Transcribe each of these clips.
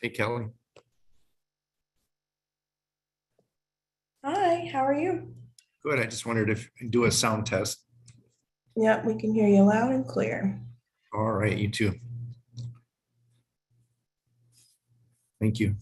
Hey, Kelly. Hi, how are you? Good. I just wondered if do a sound test. Yep, we can hear you loud and clear. All right, you too. Thank you.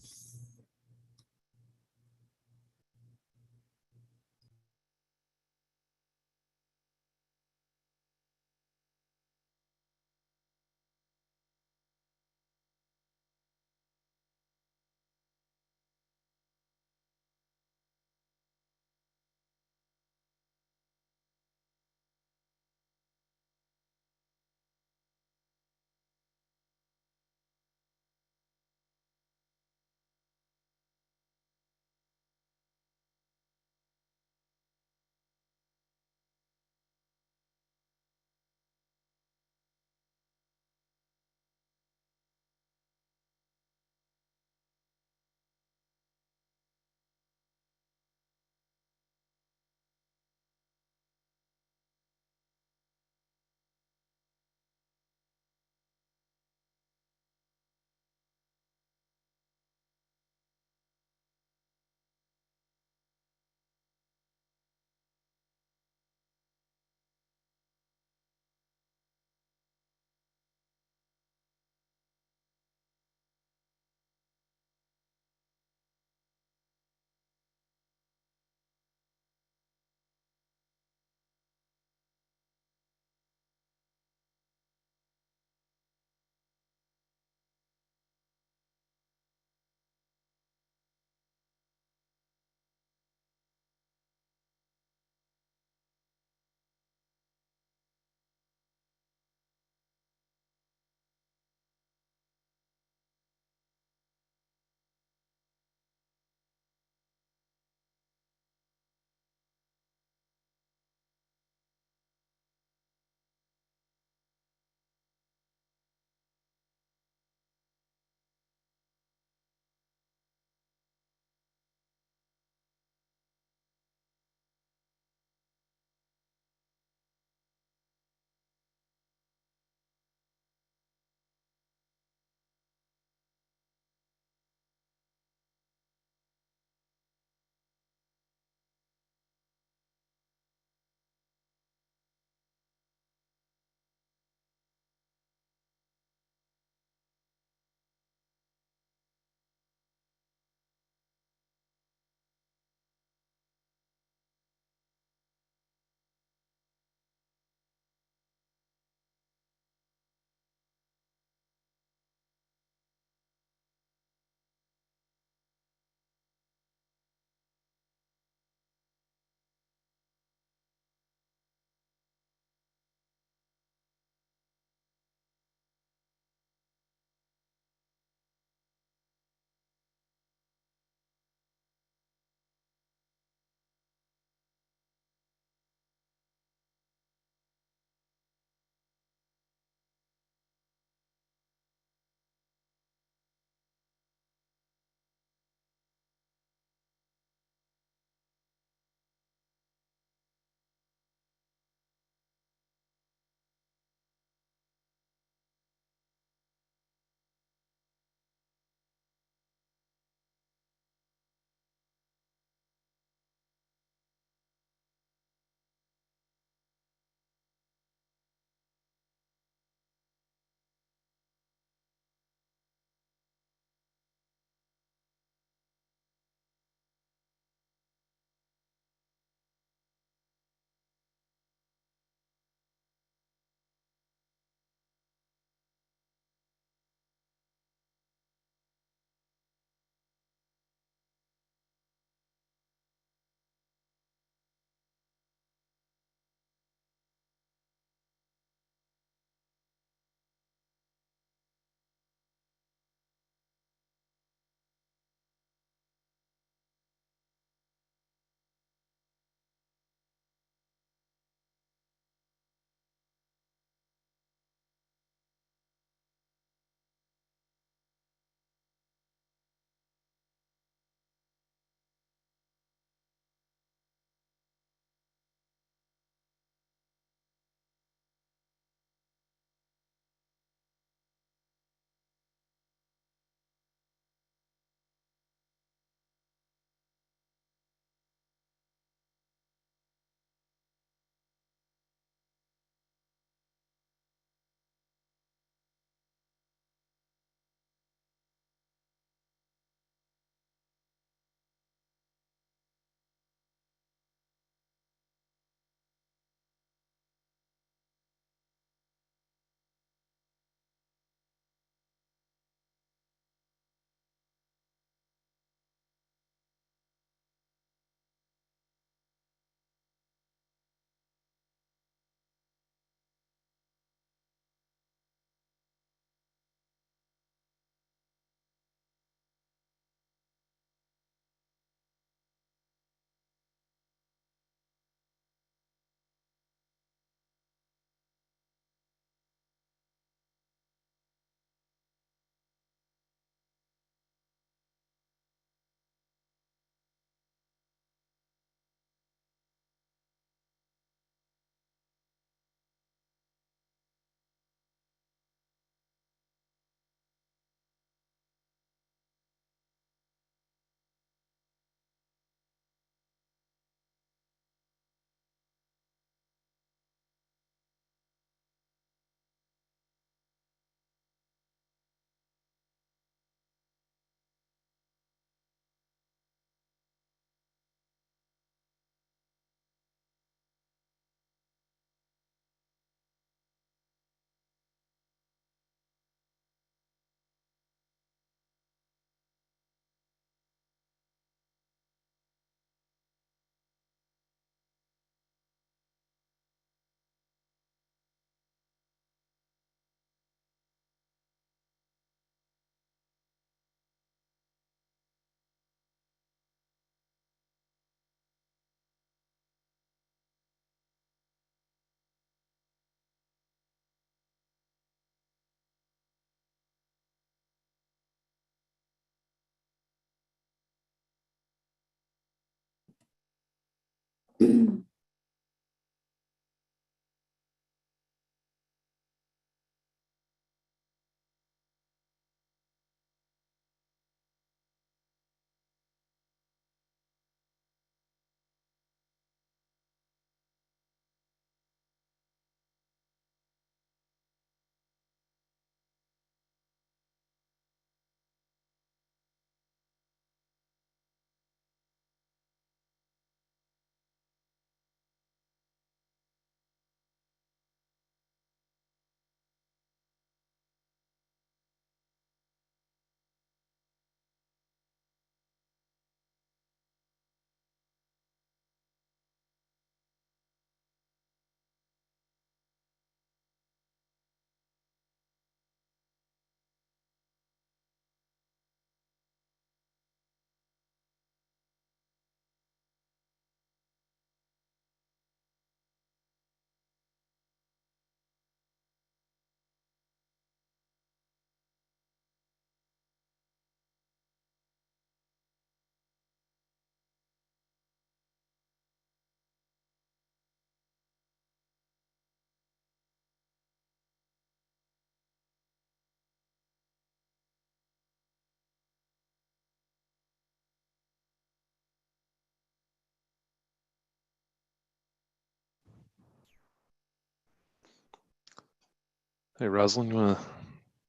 Hey, Rosalind, you want to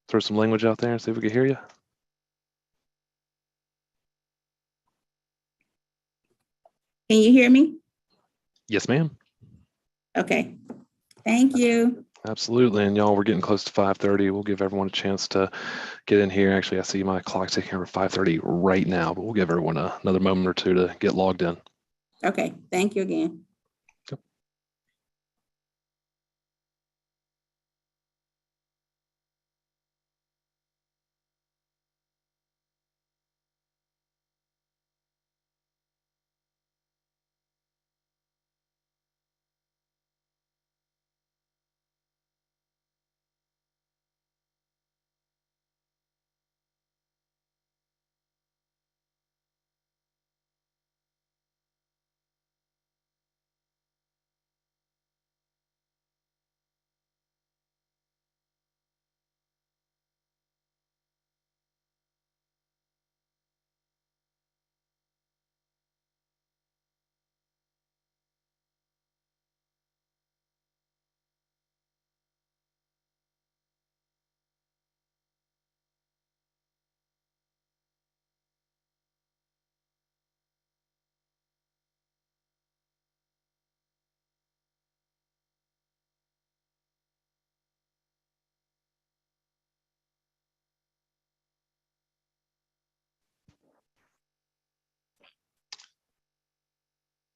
throw some language out there and see if we can hear you? Can you hear me? Yes, ma'am. Okay, thank you. Absolutely. And y'all, we're getting close to 5:30. We'll give everyone a chance to get in here. Actually, I see my clock ticking over 5:30 right now, but we'll give everyone another moment or two to get logged in. Okay, thank you again.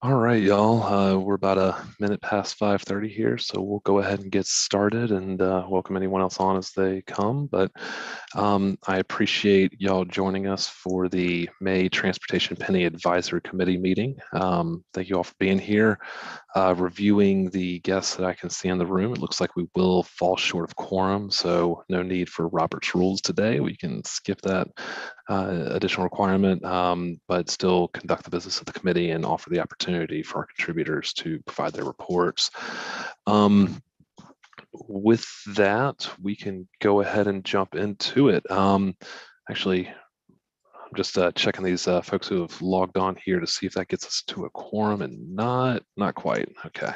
All right, y'all. We're about a minute past 5:30 here, so we'll go ahead and get started and welcome anyone else on as they come. But I appreciate y'all joining us for the May Transportation Penny Advisory Committee meeting. Thank you all for being here. Reviewing the guests that I can see in the room, it looks like we will fall short of quorum, so no need for Robert's rules today. We can skip that additional requirement, but still conduct the business of the committee and offer the opportunity for our contributors to provide their reports. With that, we can go ahead and jump into it. Actually, I'm just checking these folks who have logged on here to see if that gets us to a quorum, and not quite. Okay.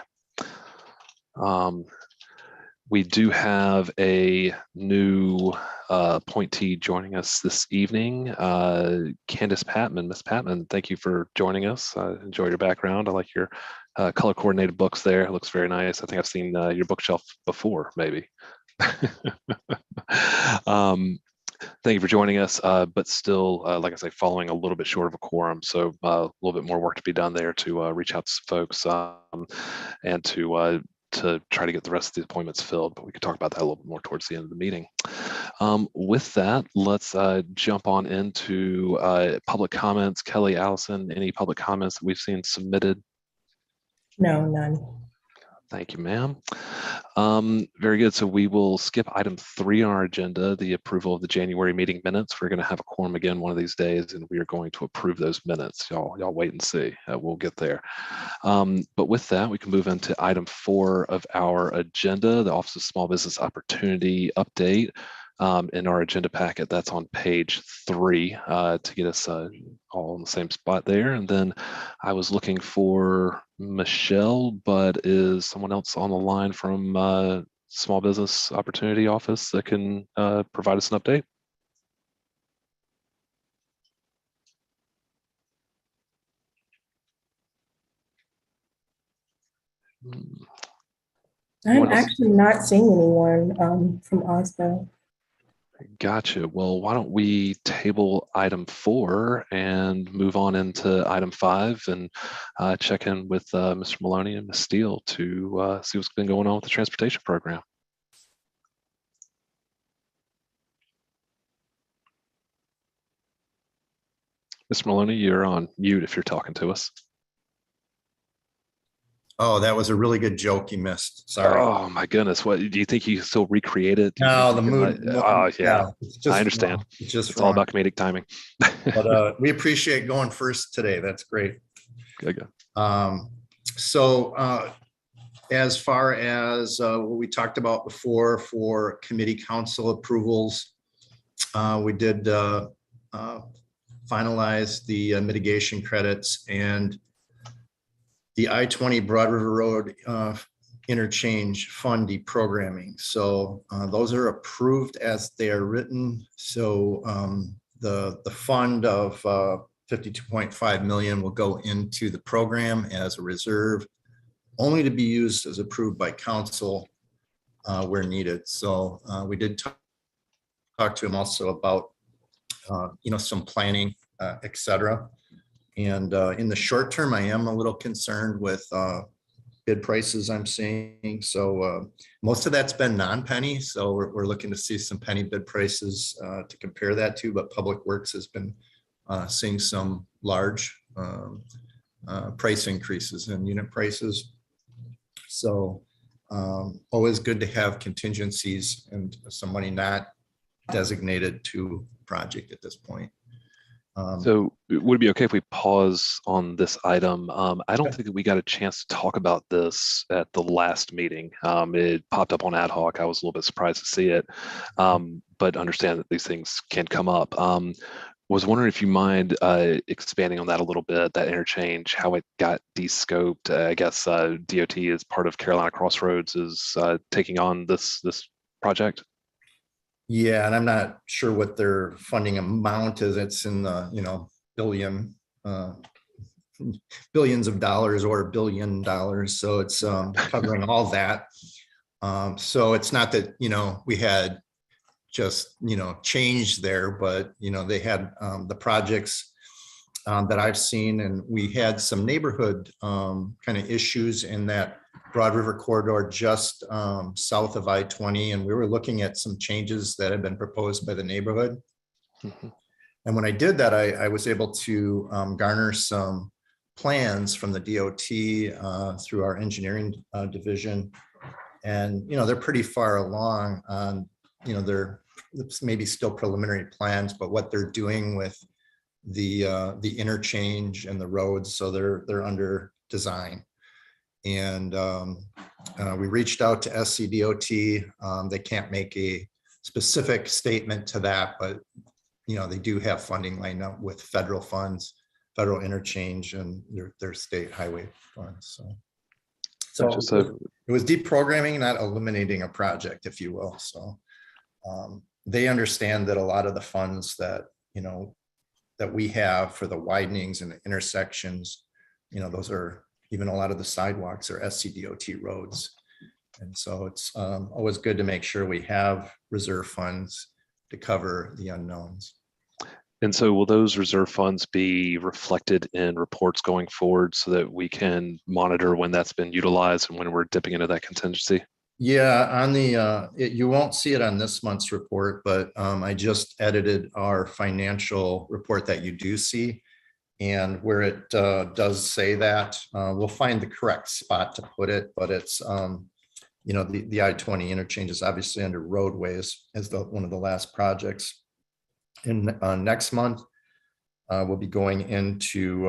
We do have a new appointee joining us this evening, Candace Patman. Miss Patman, thank you for joining us. I enjoy your background. I like your color coordinated books there. It looks very nice. I think I've seen your bookshelf before, maybe. Thank you for joining us, but still, like I say, following a little bit short of a quorum, so a little bit more work to be done there to reach out to some folks and to try to get the rest of the appointments filled, but we could talk about that a little bit more towards the end of the meeting. With that, let's jump on into public comments. Kelly, Allison, any public comments that we've seen submitted? No, none. Thank you, ma'am. Very good. So we will skip item 3 on our agenda, the approval of the January meeting minutes. We're going to have a quorum again one of these days, and we are going to approve those minutes. Y'all wait and see. We'll get there. But with that, we can move into item 4 of our agenda, the Office of Small Business Opportunity update. In our agenda packet, that's on page 3 to get us all in the same spot there. And then I was looking for Michelle, but is someone else on the line from Small Business Opportunity Office that can provide us an update? I'm Anyone else? actually not seeing anyone from OSPO. Gotcha. Well, why don't we table item 4 and move on into item 5 and check in with Mr. Maloney and Ms. Steele to see what's been going on with the transportation program. Mr. Maloney, you're on mute if you're talking to us. Oh, that was a really good joke you missed. Sorry. Oh my goodness. What do you think you can still recreate it? Do you No, think the you can, mood. oh yeah, it's just I understand. wrong. It's just It's all wrong. about comedic timing. But we appreciate going first today. That's great. Good. So as far as what we talked about before for committee council approvals, we did finalize the mitigation credits and the I-20 Broad River Road interchange fund deprogramming. So those are approved as they are written. So the fund of 52.5 million will go into the program as a reserve, only to be used as approved by council where needed. So we did talk to him also about some planning, et cetera. And in the short term, I am a little concerned with bid prices I'm seeing. So most of that's been non-penny. So we're looking to see some penny bid prices to compare that to, but Public Works has been seeing some large price increases in unit prices. So always good to have contingencies and some money not designated to project at this point. So would it be okay if we pause on this item? I don't think that we got a chance to talk about this at the last meeting. It popped up on ad hoc. I was a little bit surprised to see it, but understand that these things can come up. Was wondering if you mind expanding on that a little bit, that interchange, how it got de-scoped. I guess DOT as part of Carolina Crossroads is taking on this project. Yeah, and I'm not sure what their funding amount is. It's in the, billions of dollars or $1 billion. So it's covering all that. So it's not that, we had just, changed there, but, they had the projects that I've seen, and we had some neighborhood kind of issues in that Broad River corridor just south of I-20, and we were looking at some changes that had been proposed by the neighborhood. Mm-hmm. And when I did that, I was able to garner some plans from the DOT through our engineering division, and they're pretty far along on they're maybe still preliminary plans, but what they're doing with the interchange and the roads, so they're under design. And we reached out to SCDOT. They can't make a specific statement to that, but they do have funding lined up with federal funds, federal interchange, and their state highway funds. So it was deprogramming, not eliminating a project, if you will. So they understand that a lot of the funds that that we have for the widenings and the intersections, those are, even a lot of the sidewalks are SCDOT roads. And so it's always good to make sure we have reserve funds to cover the unknowns. And so will those reserve funds be reflected in reports going forward so that we can monitor when that's been utilized and when we're dipping into that contingency? Yeah, on the you won't see it on this month's report, but I just edited our financial report that you do see. And where it does say that, we'll find the correct spot to put it, but it's the I-20 interchange is obviously under roadways as one of the last projects. And next month, we'll be going into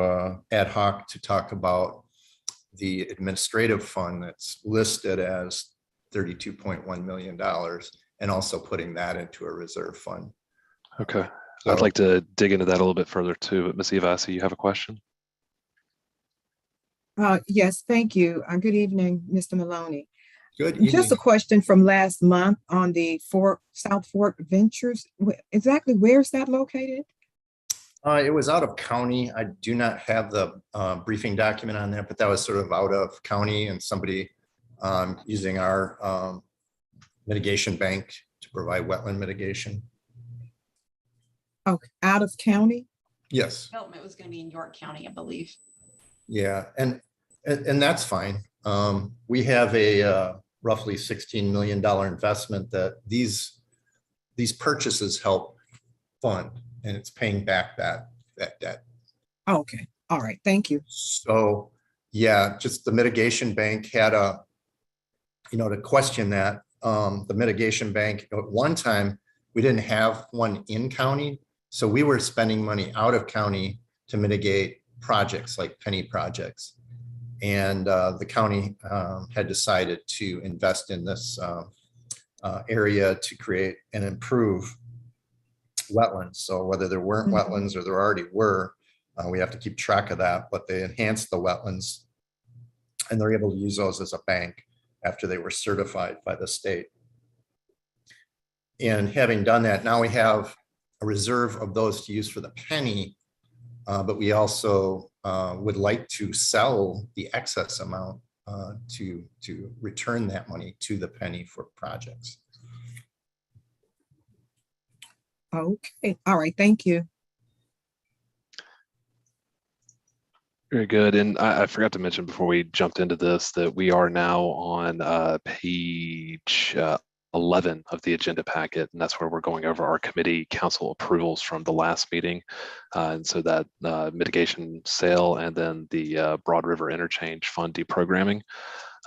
ad hoc to talk about the administrative fund that's listed as $32.1 million, and also putting that into a reserve fund. Okay. So, I'd like to dig into that a little bit further too. But Ms. Eva, I see you have a question. Yes, thank you. Good evening, Mr. Maloney. good evening. Just a question from last month on the South Fork Ventures. Exactly where is that located? It was out of county. I do not have the briefing document on that, but that was sort of out of county, and somebody using our mitigation bank to provide wetland mitigation. Oh, out of county? Yes. Development was going to be in York County, I believe. Yeah, and that's fine. We have a roughly $16 million investment that these purchases help fund, and it's paying back that debt. Oh, okay. All right. Thank you. So yeah, just the mitigation bank had to question that. The mitigation bank, at one time, we didn't have one in county. So we were spending money out of county to mitigate projects like penny projects. And the county had decided to invest in this area to create and improve wetlands. So whether there weren't wetlands or there already were, we have to keep track of that, but they enhanced the wetlands, and they're able to use those as a bank after they were certified by the state. And having done that, now we have a reserve of those to use for the penny, but we also would like to sell the excess amount to return that money to the penny for projects. Okay. All right. Thank you. Very good. And I forgot to mention before we jumped into this that we are now on page 11 of the agenda packet, and that's where we're going over our committee council approvals from the last meeting. And so that mitigation sale, and then the Broad River Interchange Fund deprogramming.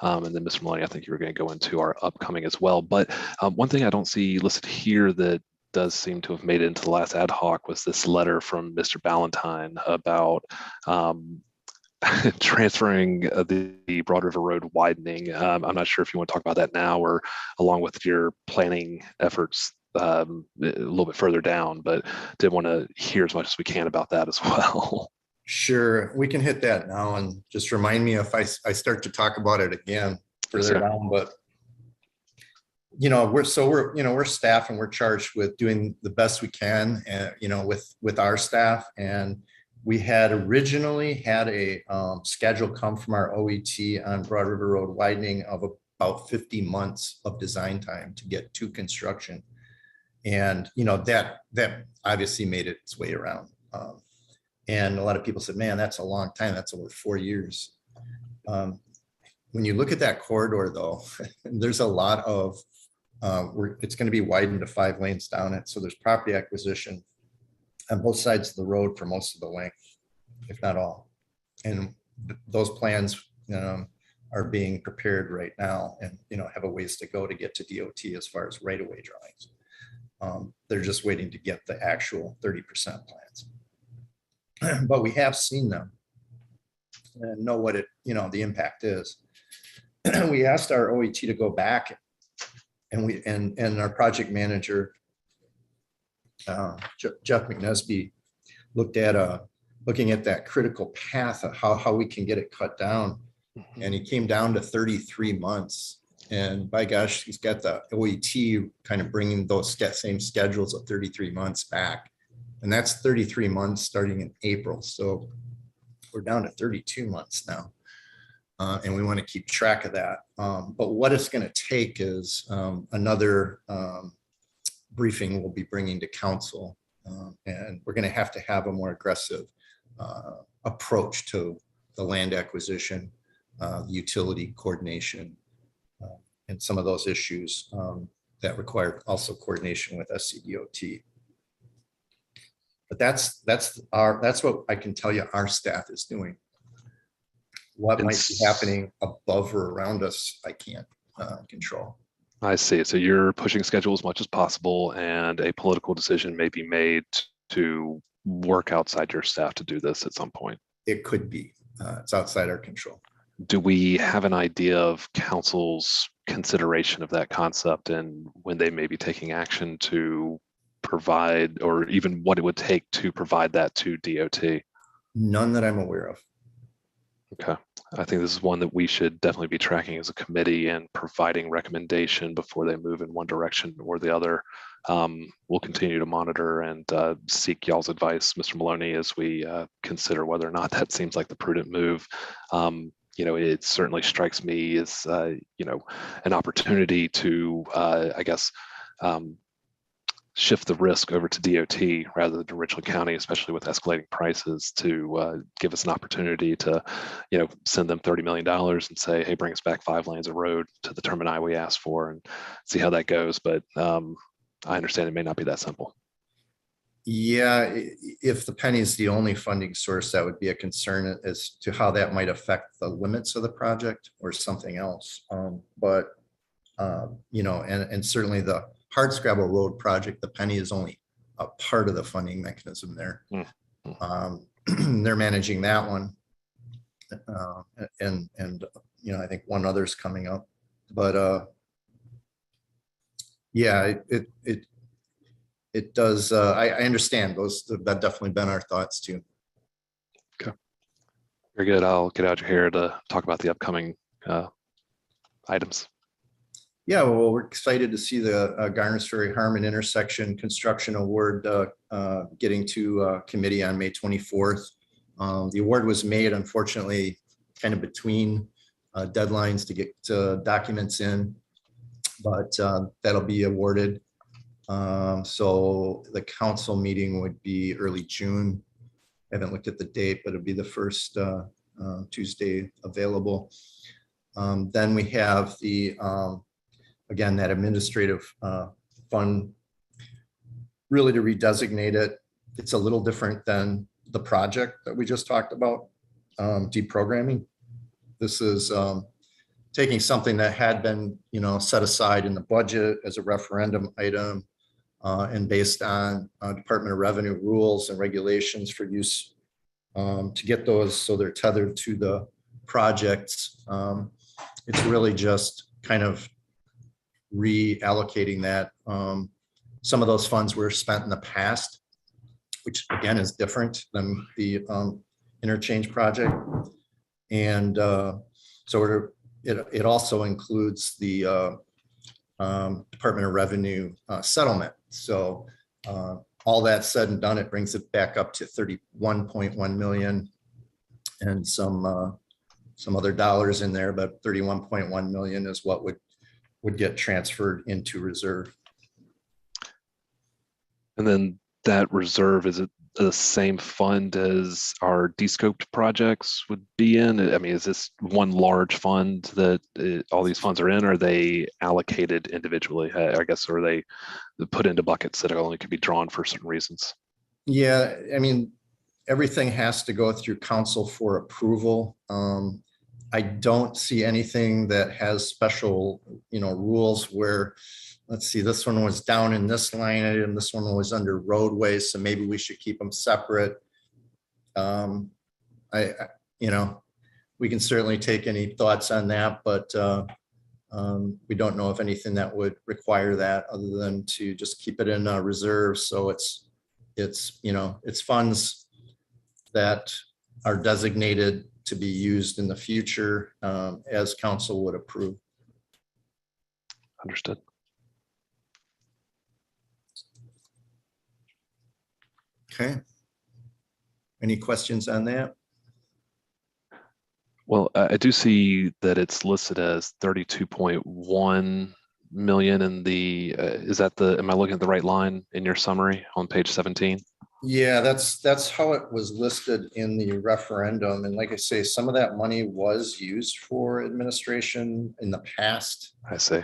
And then Mr. Maloney, I think you were going to go into our upcoming as well. But one thing I don't see listed here that does seem to have made it into the last ad hoc was this letter from Mr. Ballantyne about transferring the Broad River Road widening. I'm not sure if you want to talk about that now or along with your planning efforts a little bit further down, but did want to hear as much as we can about that as well. Sure, we can hit that now, and just remind me if I start to talk about it again further down. But we're staff, and we're charged with doing the best we can, with our staff. And we had originally had a schedule come from our OET on Broad River Road widening of about 50 months of design time to get to construction. And, that obviously made its way around. And a lot of people said, man, that's a long time. That's over 4 years. When you look at that corridor, though, there's a lot of, it's going to be widened to 5 lanes down it. So there's property acquisition on both sides of the road for most of the length, if not all. And those plans are being prepared right now, and have a ways to go to get to DOT as far as right-of-way drawings. They're just waiting to get the actual 30% plans. But we have seen them and know what the impact is. We asked our OET to go back, and our project manager, Jeff McNesby, looking at that critical path of how we can get it cut down. And he came down to 33 months. And by gosh, he's got the OET kind of bringing those same schedules of 33 months back. And that's 33 months starting in April. So we're down to 32 months now. And we want to keep track of that. But what it's going to take is another briefing we'll be bringing to council. And we're going to have a more aggressive approach to the land acquisition, utility coordination, and some of those issues that require also coordination with SCDOT. But that's what I can tell you our staff is doing. What might be happening above or around us, I can't control. I see. So you're pushing schedule as much as possible, and a political decision may be made to work outside your staff to do this at some point. It could be. It's outside our control. Do we have an idea of council's consideration of that concept and when they may be taking action to provide, or even what it would take to provide that to DOT? None that I'm aware of. Okay. I think this is one that we should definitely be tracking as a committee and providing recommendation before they move in one direction or the other. We'll continue to monitor and seek y'all's advice, Mr. Maloney, as we consider whether or not that seems like the prudent move. It certainly strikes me as, an opportunity to, shift the risk over to DOT rather than Richland County, especially with escalating prices, to give us an opportunity to, send them $30 million and say, hey, bring us back 5 lanes of road to the termini we asked for and see how that goes. But I understand it may not be that simple. Yeah, if the penny is the only funding source, that would be a concern as to how that might affect the limits of the project or something else. And certainly the Hardscrabble Road project, the penny is only a part of the funding mechanism there. They're managing that one. I think one other's coming up, but yeah, it does. I understand those. That definitely been our thoughts too. Okay. Very good. I'll get out your hair to talk about the upcoming items. Yeah, well, we're excited to see the Garners Ferry Harmon Intersection construction award getting to committee on May 24th. The award was made, unfortunately, kind of between deadlines to get documents in, but that'll be awarded. So the council meeting would be early June. I haven't looked at the date, but it'll be the first Tuesday available. Then we have the again, that administrative fund, really to redesignate it. It's a little different than the project that we just talked about, deprogramming. This is taking something that had been, set aside in the budget as a referendum item and based on Department of Revenue rules and regulations for use to get those so they're tethered to the projects. It's really just kind of reallocating that. Some of those funds were spent in the past, which again is different than the interchange project. And so it also includes the Department of Revenue settlement. So all that said and done, it brings it back up to 31.1 million and some other dollars in there, but 31.1 million is what would get transferred into reserve. And then that reserve, is it the same fund as our descoped projects would be in? I mean, is this one large fund that all these funds are in? Or are they allocated individually? I guess, or are they put into buckets that only could be drawn for certain reasons? Yeah, I mean, everything has to go through council for approval. I don't see anything that has special, rules where, let's see, this one was down in this line item, this one was under roadways, so maybe we should keep them separate. We can certainly take any thoughts on that, but we don't know of anything that would require that other than to just keep it in reserve. So it's funds that are designated to be used in the future as council would approve. Understood. Okay. Any questions on that? Well, I do see that it's listed as 32.1 million in the, am I looking at the right line in your summary on page 17? Yeah, that's how it was listed in the referendum. And like I say, some of that money was used for administration in the past. I see.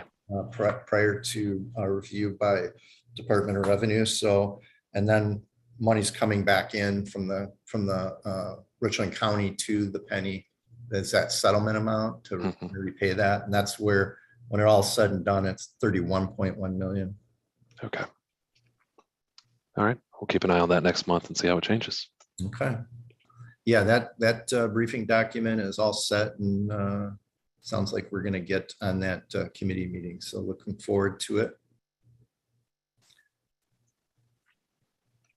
Prior to a review by Department of Revenue. So, and then money's coming back in from the Richland County to the penny. There's that settlement amount to repay that. And that's where when it all said and done, it's 31.1 million. Okay. All right, we'll keep an eye on that next month and see how it changes. Okay. Yeah, that briefing document is all set, and sounds like we're going to get on that committee meeting. So looking forward to it.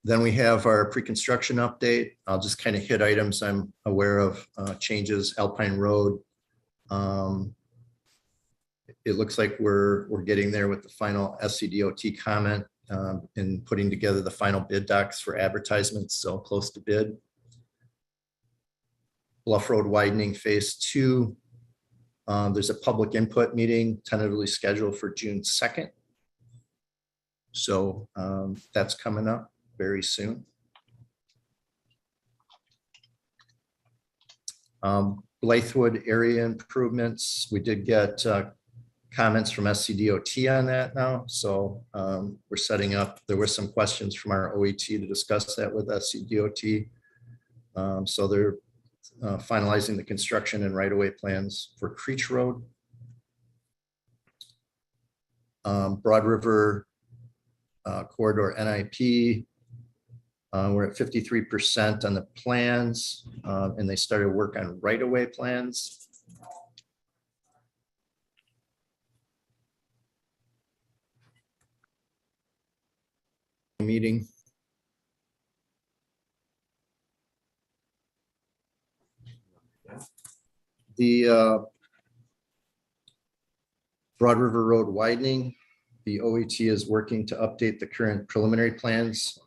Then we have our pre-construction update. I'll just kind of hit items I'm aware of, changes. Alpine Road. It looks like we're getting there with the final SCDOT comment and putting together the final bid docs for advertisements. So close to bid. Bluff Road widening phase 2. There's a public input meeting tentatively scheduled for June 2nd. So that's coming up very soon. Blythewood area improvements. We did get comments from SCDOT on that now. So we're setting up, there were some questions from our OET to discuss that with SCDOT. So they're finalizing the construction and right-of-way plans for Creech Road. Broad River Corridor NIP. We're at 53% on the plans, and they started work on right-of-way plans. Meeting. The Broad River Road widening, the OET is working to update the current preliminary plans.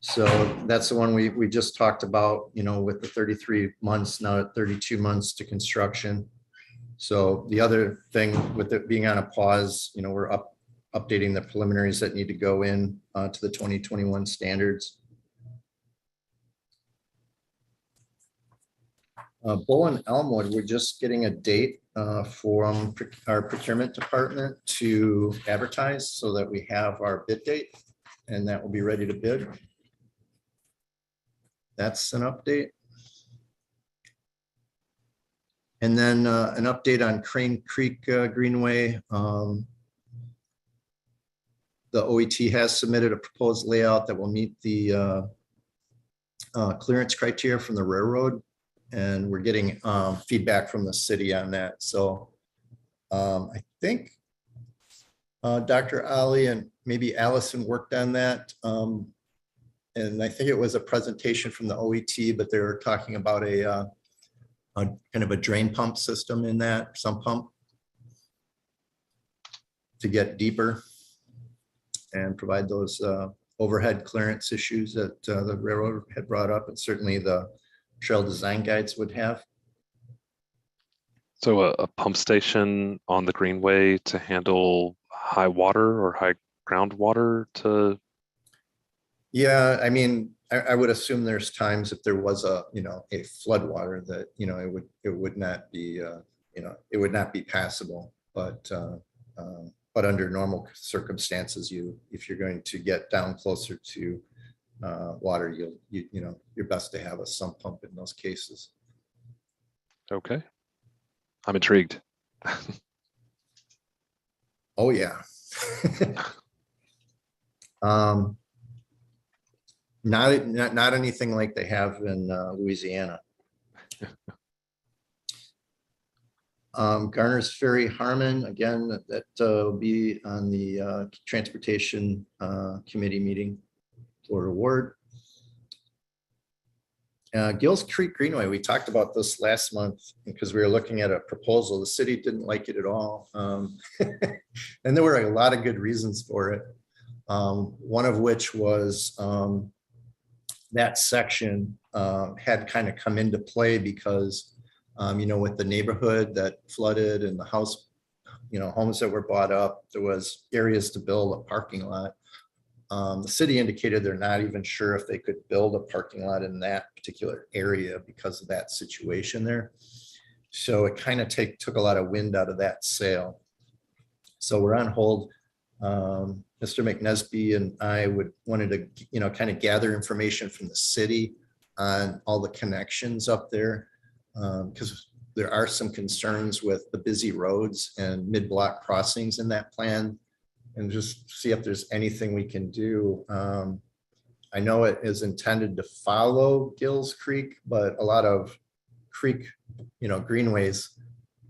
So that's the one we just talked about, you know, with the 33 months, now at 32 months to construction. So the other thing with it being on a pause, you know, we're updating the preliminaries that need to go in to the 2021 standards. Bull and Elmwood, we're just getting a date from our procurement department to advertise so that we have our bid date, and that will be ready to bid. That's an update. And then an update on Crane Creek Greenway. The OET has submitted a proposed layout that will meet the clearance criteria from the railroad, and we're getting feedback from the city on that. So I think Dr. Ali and maybe Allison worked on that. And I think it was a presentation from the OET, but they were talking about a kind of a drain pump system in that, sump pump, to get deeper and provide those overhead clearance issues that the railroad had brought up, and certainly the trail design guides would have. So a pump station on the Greenway to handle high water or high groundwater to. Yeah, I mean, I would assume there's times if there was a, you know, a flood water that, you know, it would not be, you know, it would not be passable, but under normal circumstances, if you're going to get down closer to water, you know, you're best to have a sump pump in those cases. Okay, I'm intrigued. Oh yeah. Not anything like they have in Louisiana. Garner's Ferry Harmon, again, that will be on the transportation committee meeting for award. Gills Creek Greenway, we talked about this last month because we were looking at a proposal. The city didn't like it at all. And there were a lot of good reasons for it. One of which was that section had kind of come into play because, you know, with the neighborhood that flooded and the house, you know, homes that were bought up, there was areas to build a parking lot. The city indicated they're not even sure if they could build a parking lot in that particular area because of that situation there. So it kind of took a lot of wind out of that sale. So we're on hold. Mr. McNesby and I wanted to, you know, kind of gather information from the city on all the connections up there. Because there are some concerns with the busy roads and mid-block crossings in that plan, and just see if there's anything we can do. I know it is intended to follow Gills Creek, but a lot of creek, greenways,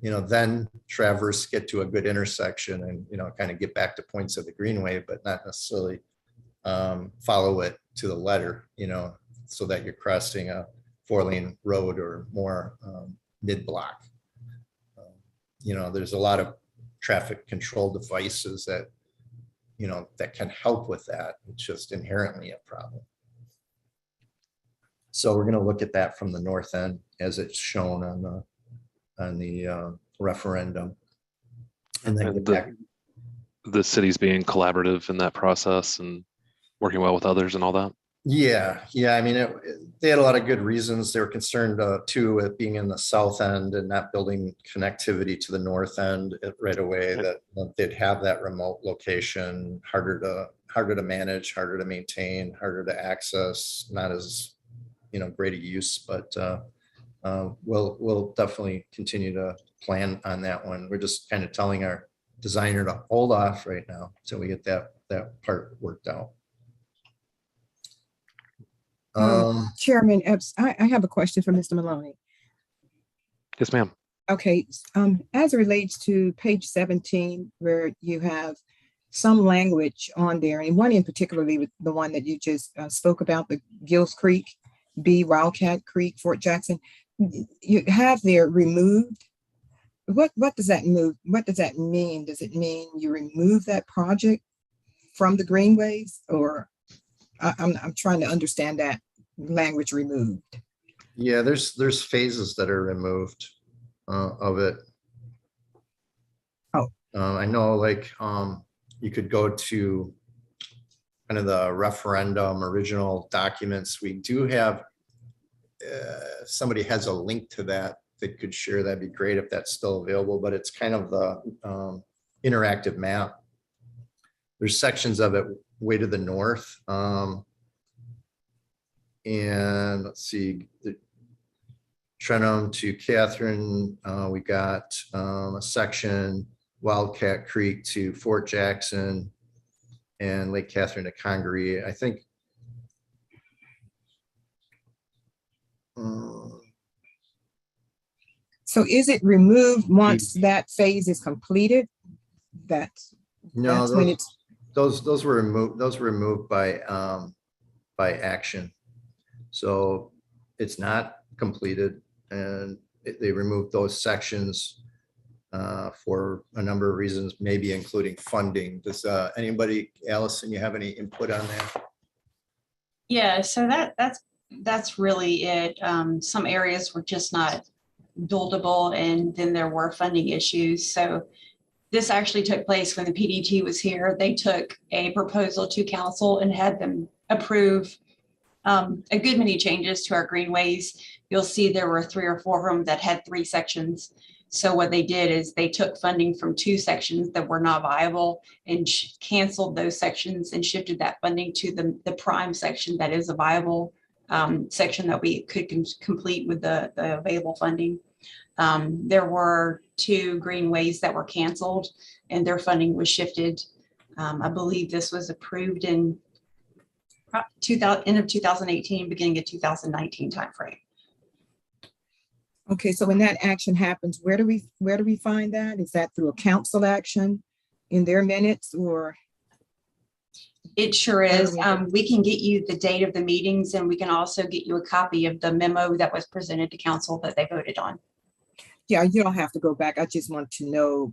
then traverse, get to a good intersection and, kind of get back to points of the Greenway, but not necessarily follow it to the letter, so that you're crossing a 4-lane road or more mid-block. There's a lot of traffic control devices that, that can help with that. It's just inherently a problem. So we're going to look at that from the north end as it's shown on the referendum. And then get back. The city's being collaborative in that process and working well with others and all that. Yeah. I mean, they had a lot of good reasons. They were concerned too with being in the south end and not building connectivity to the north end right away. That they'd have that remote location, harder to manage, harder to maintain, harder to access, not as great a use. But we'll definitely continue to plan on that one. We're just kind of telling our designer to hold off right now until we get that part worked out. Chairman Epps, I have a question for Mr. Maloney. Yes, ma'am. Okay, as it relates to page 17, where you have some language on there, and one in particularly with the one that you just spoke about, the Gills Creek, B, Wildcat Creek, Fort Jackson, you have there removed. What does that move? What does that mean? Does it mean you remove that project from the greenways, or I'm trying to understand that language removed? Yeah, there's phases that are removed of it. Oh. I know, like, you could go to kind of the referendum original documents. We do have, somebody has a link to that could share, that'd be great if that's still available, but it's kind of the interactive map. There's sections of it way to the north. And let's see, the Trenum to Catherine, we got a section, Wildcat Creek to Fort Jackson, and Lake Catherine to Congaree. I think So is it removed once that phase is completed? That's when it's those were removed. Those were removed by action. So it's not completed, and they removed those sections for a number of reasons, maybe including funding. Does anybody, Allison, you have any input on that? Yeah, so that's really it. Some areas were just not buildable, and then there were funding issues. So this actually took place when the PDT was here. They took a proposal to council and had them approve a good many changes to our greenways. You'll see there were 3 or 4 of them that had 3 sections. So what they did is they took funding from 2 sections that were not viable and canceled those sections and shifted that funding to the prime section that is a viable section that we could complete with the available funding. There were 2 greenways that were canceled and their funding was shifted. I believe this was approved in end of 2018, beginning of 2019 timeframe. okay. So when that action happens, where do we find that? Is that through a council action in their minutes, or? It sure is. We can get you the date of the meetings, and we can also get you a copy of the memo that was presented to council that they voted on. Yeah, you don't have to go back. I just want to know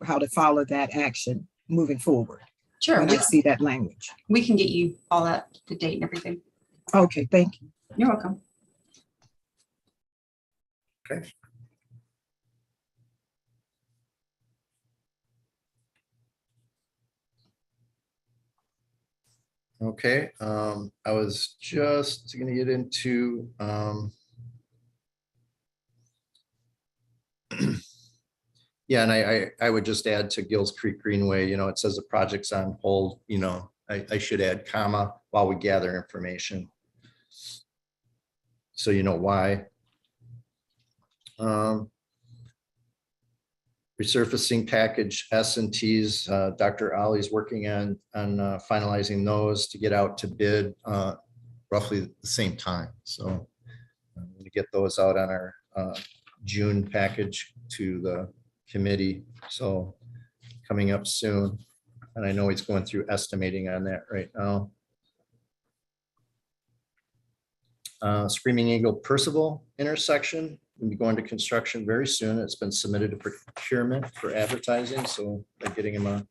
how to follow that action moving forward. Sure. When I see that language. We can get you all that, the date and everything. Okay, thank you. You're welcome. Okay. Okay, I was just going to get into yeah, and I would just add to Gills Creek Greenway, it says the project's on hold, I should add comma while we gather information. So you know why. Resurfacing package S and Ts, Dr. Ollie's working on finalizing those to get out to bid roughly the same time. So I'm going to get those out on our June package to the committee. So coming up soon. And I know he's going through estimating on that right now. Screaming Eagle Percival intersection will be going to construction very soon. It's been submitted to procurement for advertising, so they're getting him a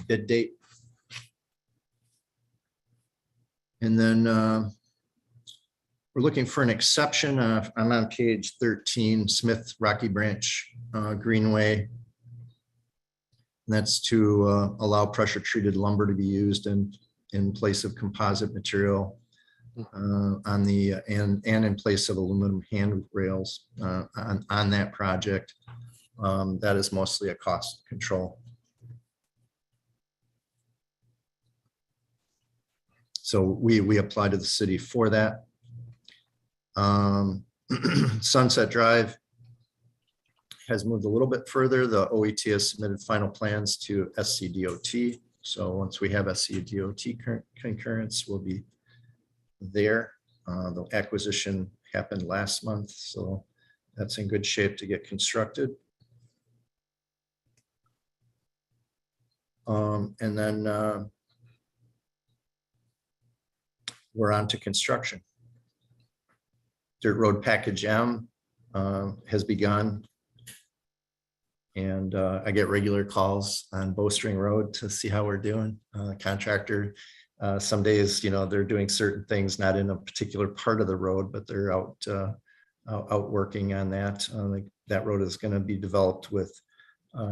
bid date. And then we're looking for an exception. I'm on page 13, Smith Rocky Branch Greenway. And that's to allow pressure treated lumber to be used in place of composite material on the and in place of aluminum handrails on that project. That is mostly a cost control. So we applied to the city for that. Sunset Drive has moved a little bit further. The OET has submitted final plans to SCDOT. So once we have SCDOT concurrence, we'll be there. The acquisition happened last month, so that's in good shape to get constructed. And then we're on to construction. Dirt Road Package M has begun. And I get regular calls on Bowstring Road to see how we're doing. Contractor, some days, they're doing certain things, not in a particular part of the road, but they're out working on that. Like that road is going to be developed with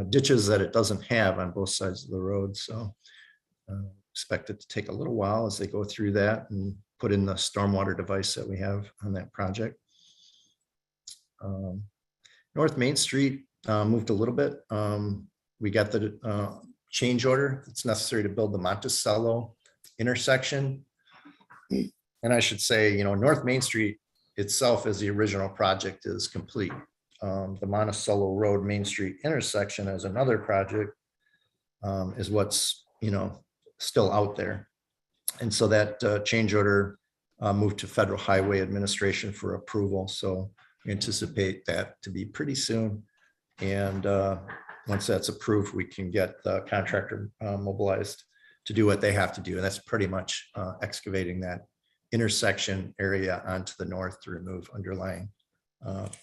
ditches that it doesn't have on both sides of the road. So expect it to take a little while as they go through that and put in the stormwater device that we have on that project. North Main Street moved a little bit. We got the change order that's necessary to build the Monticello intersection. And I should say, North Main Street itself as the original project is complete. The Monticello Road Main Street intersection as another project is what's, still out there. And so that change order moved to Federal Highway Administration for approval. So we anticipate that to be pretty soon. And once that's approved, we can get the contractor mobilized to do what they have to do. And that's pretty much excavating that intersection area onto the north to remove underlying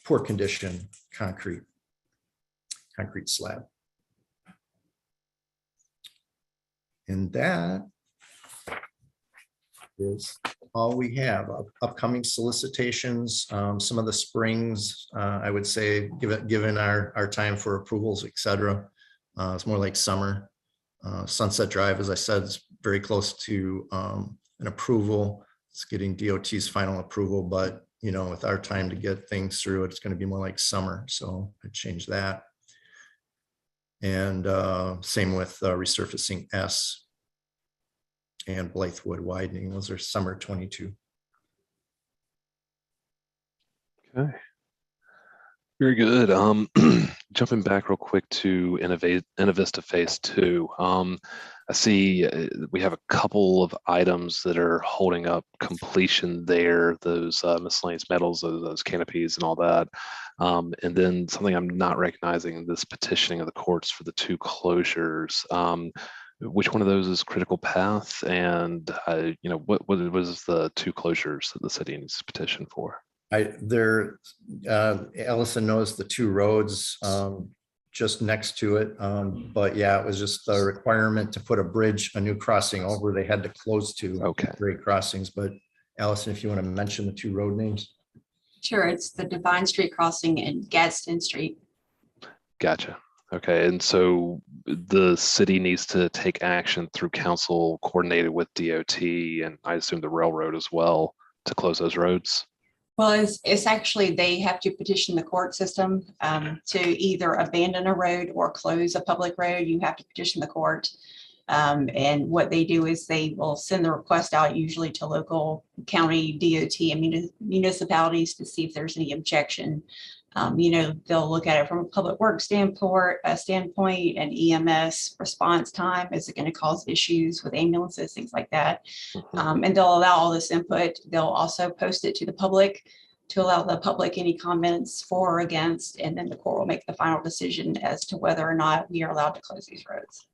poor condition concrete slab. And that is all we have. Upcoming solicitations, some of the springs, I would say, given our time for approvals, et cetera. It's more like summer. Sunset Drive, as I said, is very close to an approval. It's getting DOT's final approval, but with our time to get things through, it's going to be more like summer. So I changed that. And same with resurfacing S and Blythewood widening. Those are summer 22. Okay. Very good. Jumping back real quick to Innovista Phase 2. I see we have a couple of items that are holding up completion there, those miscellaneous metals, those canopies and all that. And then something I'm not recognizing, this petitioning of the courts for the 2 closures. Which one of those is critical path? And what was the 2 closures that the city needs to petition for? Allison knows the 2 roads just next to it. But yeah, it was just a requirement to put a new crossing over. They had to close 2 grade crossings. But Allison, if you want to mention the 2 road names. Sure, it's the Divine Street crossing and Gadsden Street. Gotcha. Okay, and so the city needs to take action through council coordinated with DOT and I assume the railroad as well to close those roads? Well, it's actually, they have to petition the court system to either abandon a road or close a public road. You have to petition the court. And what they do is they will send the request out usually to local county DOT and municipalities to see if there's any objection They'll look at it from a public works standpoint and EMS response time. Is it going to cause issues with ambulances, things like that? And they'll allow all this input. They'll also post it to the public to allow the public any comments for or against, and then the court will make the final decision as to whether or not we are allowed to close these roads.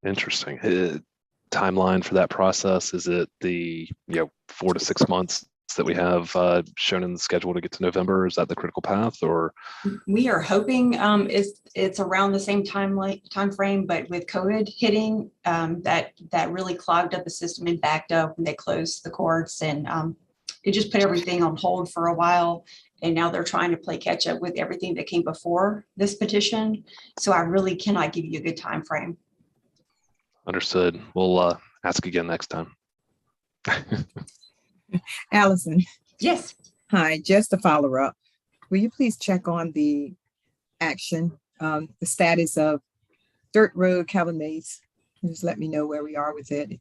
Interesting. Timeline for that process, is it the 4 to 6 months that we have shown in the schedule to get to November? Is that the critical path, or? We are hoping it's around the same time frame, but with COVID hitting, that really clogged up the system and backed up when they closed the courts, and it just put everything on hold for a while. And now they're trying to play catch up with everything that came before this petition. So I really cannot give you a good time frame. Understood. We'll ask again next time. Allison, Yes. hi, just to follow up, will you please check on the action, the status of Dirt Road, Calvin Mays? Just let me know where we are with it.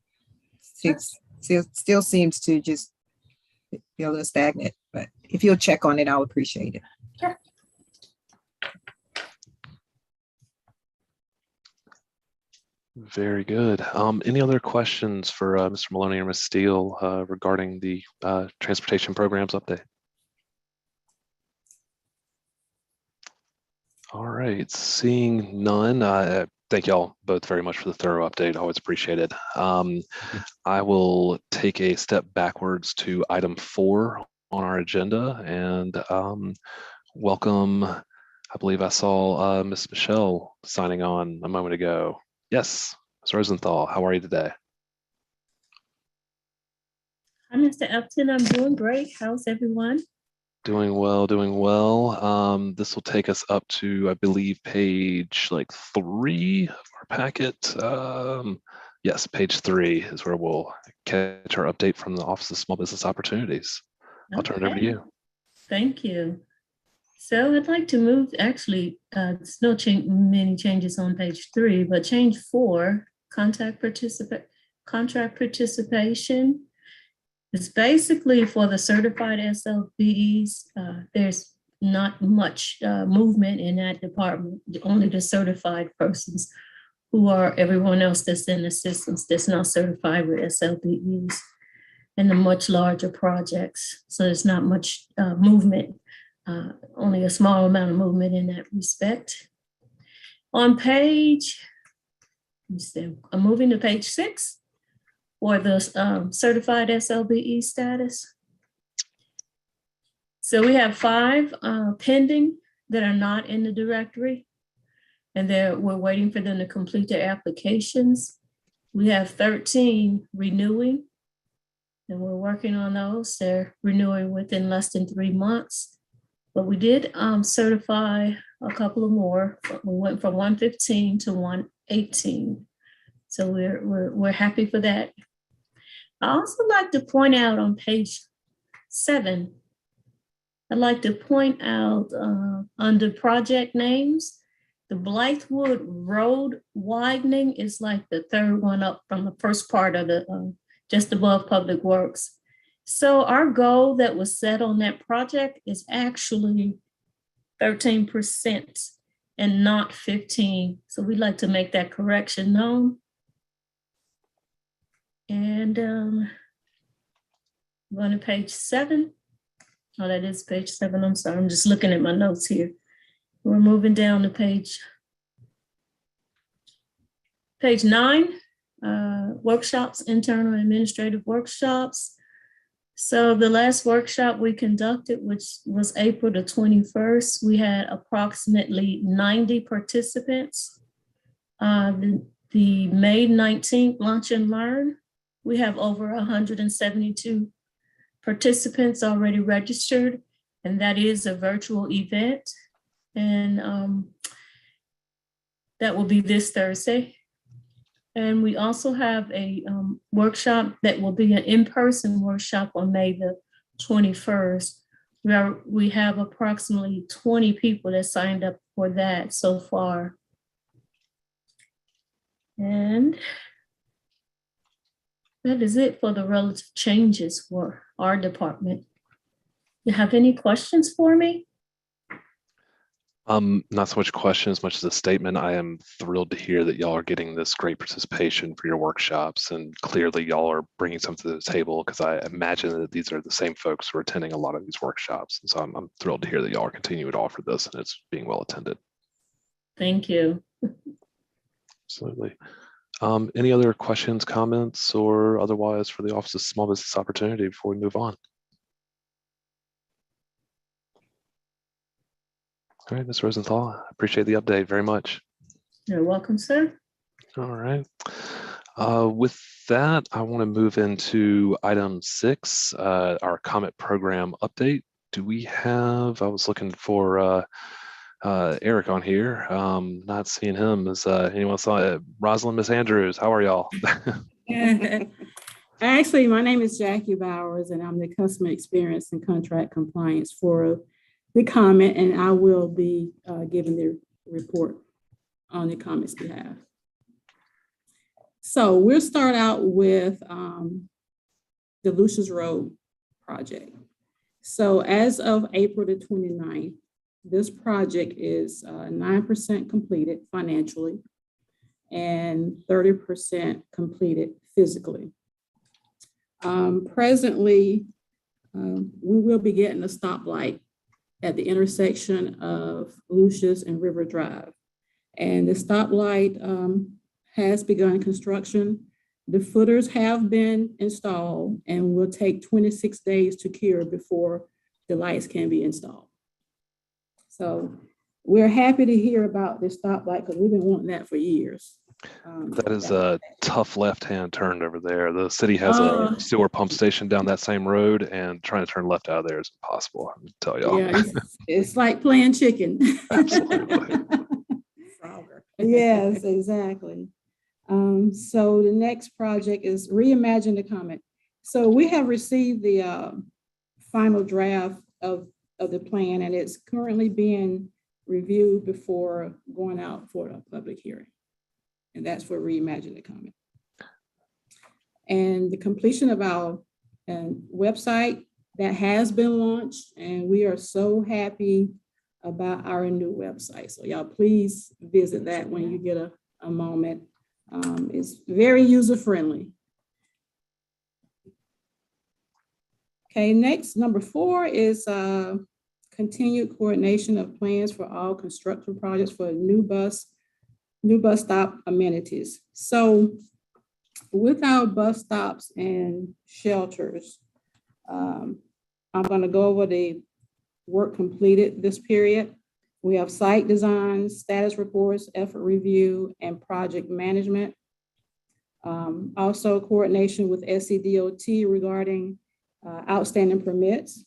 Still seems to just be a little stagnant, but if you'll check on it, I'll appreciate it. Sure. Very good. Any other questions for Mr. Maloney or Ms. Steele regarding the transportation programs update? All right, seeing none, thank y'all both very much for the thorough update. Always appreciate it. I will take a step backwards to item 4 on our agenda and welcome, I believe I saw Ms. Michelle signing on a moment ago. Yes, Ms. Rosenthal, how are you today? Hi, Mr. Upton. I'm doing great. How's everyone? Doing well, doing well. This will take us up to, I believe, page 3 of our packet. Yes, page 3 is where we'll catch our update from the Office of Small Business Opportunities. I'll turn it over to you. Thank you. So I'd like to move, actually, there's no many changes on page 3, but change 4, contract participation. It's basically for the certified SLBs. There's not much movement in that department, only the certified persons who are everyone else that's in the systems that's not certified with SLBs and the much larger projects. So there's not much movement. Only a small amount of movement in that respect. On page, I'm moving to page 6 for the certified SLBE status. So we have 5 pending that are not in the directory, and we're waiting for them to complete their applications. We have 13 renewing, and we're working on those. They're renewing within less than 3 months. But we did certify a couple of more. We went from 115 to 118. So we're happy for that. I also like to point out on page 7, I'd like to point out under project names, the Blythewood Road widening is like the 3rd one up from the first part of the, just above Public Works. So our goal that was set on that project is actually 13% and not 15%. So we'd like to make that correction known. And going to page 7. Oh, that is page 7. I'm sorry. I'm just looking at my notes here. We're moving down to page 9, workshops, internal administrative workshops. So the last workshop we conducted, which was April the 21st, we had approximately 90 participants. The May 19th Lunch and Learn, we have over 172 participants already registered, and that is a virtual event. And that will be this Thursday. And we also have a workshop that will be an in-person workshop on May the 21st. We have approximately 20 people that signed up for that so far. And that is it for the relative changes for our department. you have any questions for me? Not so much question as much as a statement. I am thrilled to hear that y'all are getting this great participation for your workshops, and clearly y'all are bringing something to the table, because I imagine that these are the same folks who are attending a lot of these workshops. And so I'm thrilled to hear that y'all are continuing to offer this and it's being well attended. Thank you. Absolutely. Any other questions, comments, or otherwise for the Office of Small Business Opportunity before we move on? All right, Ms. Rosenthal, I appreciate the update very much. You're welcome, sir. All right. With that, I want to move into item 6, our comment program update. Do we have, I was looking for Eric on here. Not seeing him. Is anyone saw it? Rosalind, Miss Andrews, how are y'all? Actually, my name is Jackie Bowers, and I'm the customer experience and contract compliance for the comment, and I will be giving the report on the comment's behalf. So we'll start out with the Lucius Road project. So as of April the 29th, this project is 9% completed financially and 30% completed physically. Presently, we will be getting a stoplight at the intersection of Lucius and River Drive. And the stoplight has begun construction. The footers have been installed and will take 26 days to cure before the lights can be installed. So we're happy to hear about this stoplight because we've been wanting that for years. That is a tough left-hand turn over there. The city has a sewer pump station down that same road, and trying to turn left out of there is impossible, I can tell y'all. Yeah, it's like playing chicken. Absolutely. Yes, exactly. So the next project is Reimagine the Comet. So we have received the final draft of the plan, and it's currently being reviewed before going out for a public hearing. And that's for Reimagine the Comet. And the completion of our website that has been launched, and we are so happy about our new website. So y'all please visit that when you get a moment. It's very user-friendly. Okay, next, number 4 is continued coordination of plans for all construction projects for new bus stop amenities. So with our bus stops and shelters, I'm going to go over the work completed this period. We have site design, status reports, effort review, and project management. Also coordination with SCDOT regarding outstanding permits.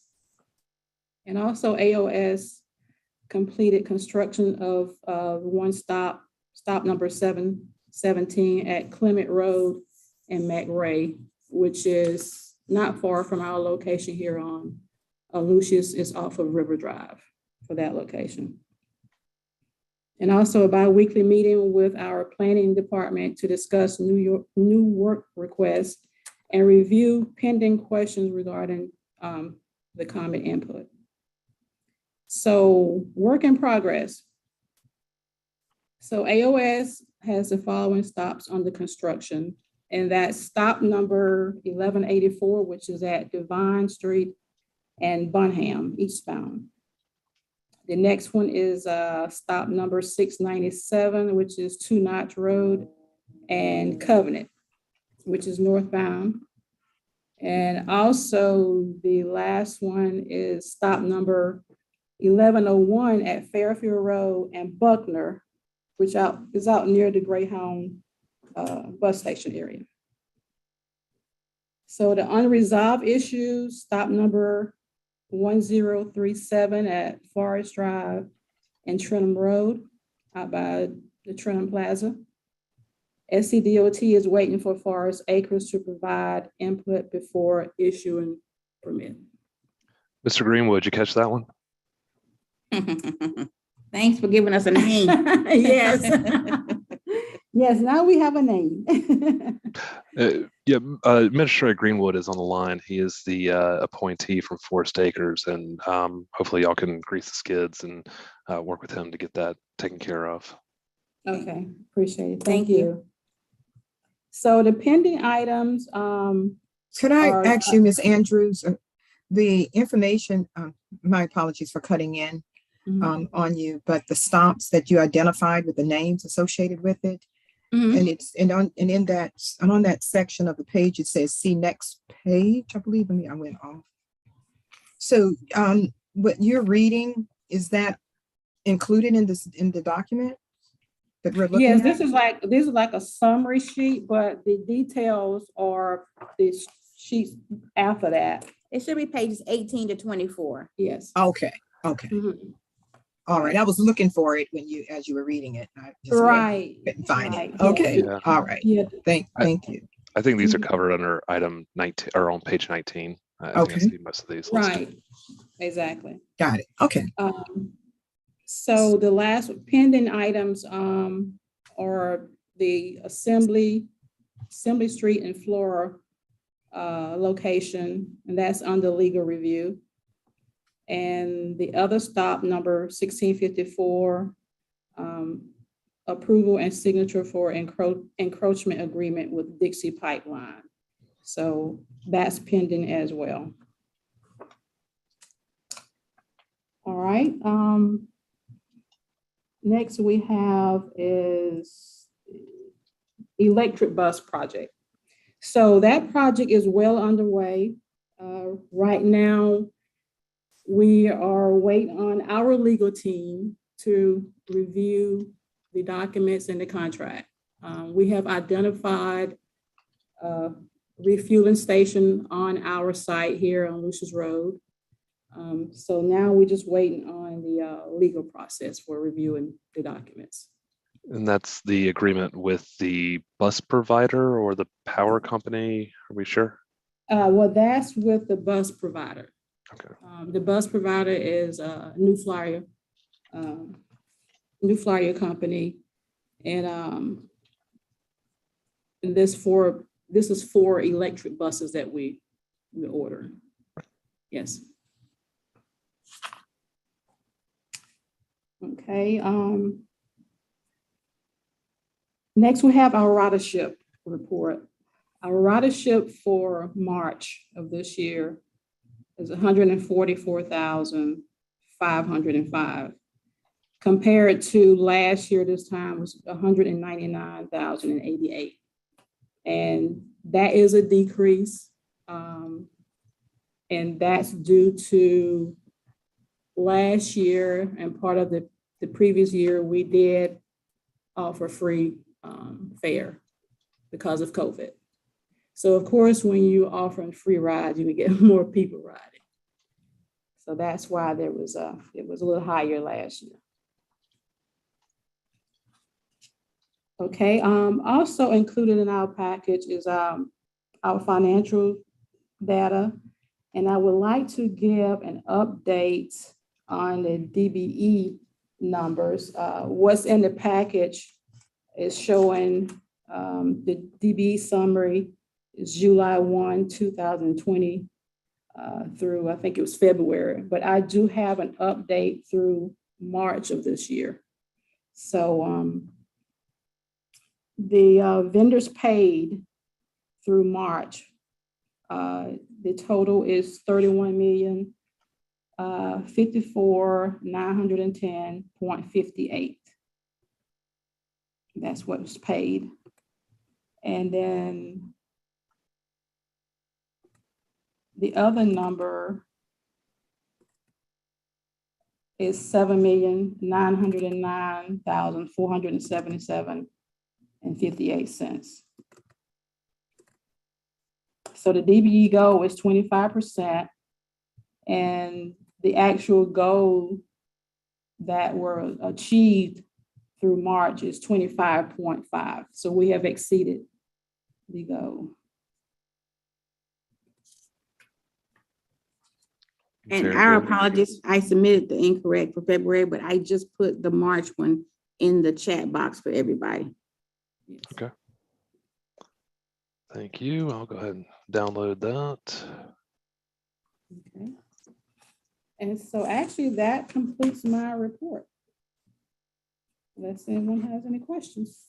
And also AOS completed construction of stop number 717 at Clement Road and McRae, which is not far from our location here on Lucius. Is off of River Drive for that location. And also a bi-weekly meeting with our planning department to discuss new work requests and review pending questions regarding the comment input. So work in progress. So AOS has the following stops under construction, and that's stop number 1184, which is at Devine Street and Bunham eastbound. The next one is stop number 697, which is 2 Notch Road and Covenant, which is northbound. And also the last one is stop number 1101 at Fairfield Road and Buckner, which is out near the Greyhound bus station area. So the unresolved issues, stop number 1037 at Forest Drive and Trenton Road out by the Trenton Plaza. SCDOT is waiting for Forest Acres to provide input before issuing permit. Mr. Greenwood, did you catch that one? Thanks for giving us a name. Yes. Yes, now we have a name. Yeah, Administrator Greenwood is on the line. He is the appointee from Forest Acres, and hopefully y'all can grease the skids and work with him to get that taken care of. Okay, appreciate it. Thank Thank you. So the pending items, Could I Or- ask you, Ms. Andrews, the information, my apologies for cutting in on you, but the stops that you identified with the names associated with it, Mhm. and it's, and on that section of the page, it says, see next page, I believe. I went off. So, what you're reading, is that included in the document that we're looking yes, at? this is like a summary sheet, but the details are the sheets after that. It should be pages 18 to 24. Yes. Okay, Mhm. all right. I was looking for it as you were reading it. I just Right. couldn't find right, it. Okay, Yeah. all right. Yeah. Thank you. I think these are Mhm. covered under item 19 or on page 19. I think I Okay. see most of these listed. Right. Exactly. Got it. Okay. So the last pending items are the Assembly Street and Flora location, and that's under legal review. And the other stop, number 1654, approval and signature for encroachment agreement with Dixie Pipeline. So that's pending as well. All right. Next we have is electric bus project. So that project is well underway. Right now, we are waiting on our legal team to review the documents and the contract. We have identified a refueling station on our site here on Lucius Road. So now we're just waiting on the legal process for reviewing the documents. And that's the agreement with the bus provider or the power company. Are we sure? Well, that's with the bus provider. Okay. The bus provider is New Flyer company, and this is for electric buses that we order. Yes. Okay. Next, we have our ridership report. Our ridership for March of this year is 144,505. Compared to last year, this time was 199,088. And that is a decrease. And that's due to last year and part of the previous year, we did offer free fare because of COVID. So of course, when you offer free rides, you would get more people riding. So that's why it was a little higher last year. Okay, also included in our package is our financial data. And I would like to give an update on the DBE numbers. What's in the package is showing the DBE summary is July 1, 2020 through, I think it was February, but I do have an update through March of this year. So the vendors paid through March, the total is 31,054,910.58. That's what was paid. And then the other number is 7,909,477.58. So the DBE goal is 25%, and the actual goal that were achieved through March is 25.5. So we have exceeded the goal. And Very our good. apologies, I submitted the incorrect for February, but I just put the March one in the chat box for everybody. Okay. Thank you. I'll go ahead and download that. Okay. And so actually that completes my report. Unless anyone has any questions.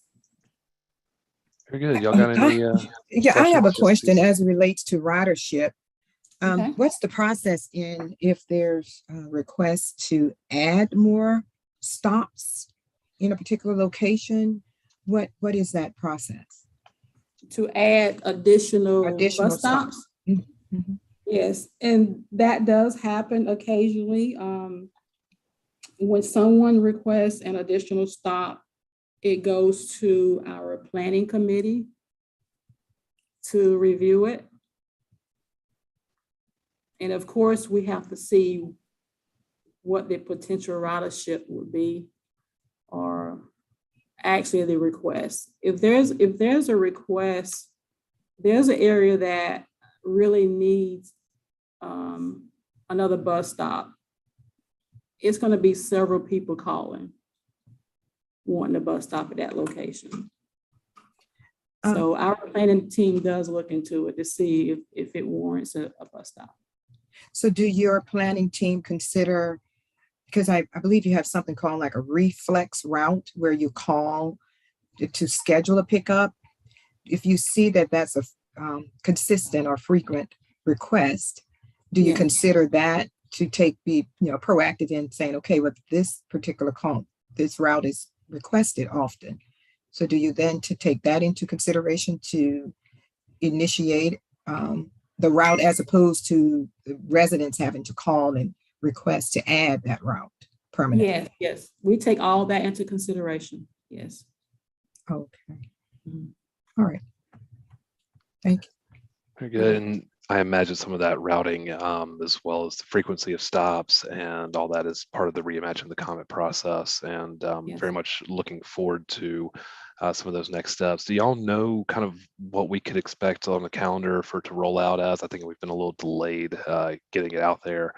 Very good. Y'all got any? Yeah, I have a questions? question as it relates to ridership. Okay. What's the process in if there's a request to add more stops in a particular location? What is that process? To add additional Additional bus stops? Mhm. Yes, and that does happen occasionally. When someone requests an additional stop, it goes to our planning committee to review it. And of course, we have to see what the potential ridership would be, or actually the request. If there's a request, there's an area that really needs another bus stop. It's going to be several people calling, wanting a bus stop at that location. So our planning team does look into it to see if it warrants a bus stop. So do your planning team consider, because I believe you have something called like a reflex route where you call to schedule a pickup. If you see that that's a consistent or frequent request, do you Yeah. consider that to be proactive in saying, okay, with this particular call, this route is requested often. So do you then to take that into consideration to initiate the route as opposed to the residents having to call and request to add that route permanently? Yes. We take all that into consideration. Yes. Okay. All right. Thank you. Very good. And I imagine some of that routing, as well as the frequency of stops and all that is part of the Reimagine the Comet process. And Yes. very much looking forward to some of those next steps. Do y'all know kind of what we could expect on the calendar for it to roll out as? I think we've been a little delayed getting it out there.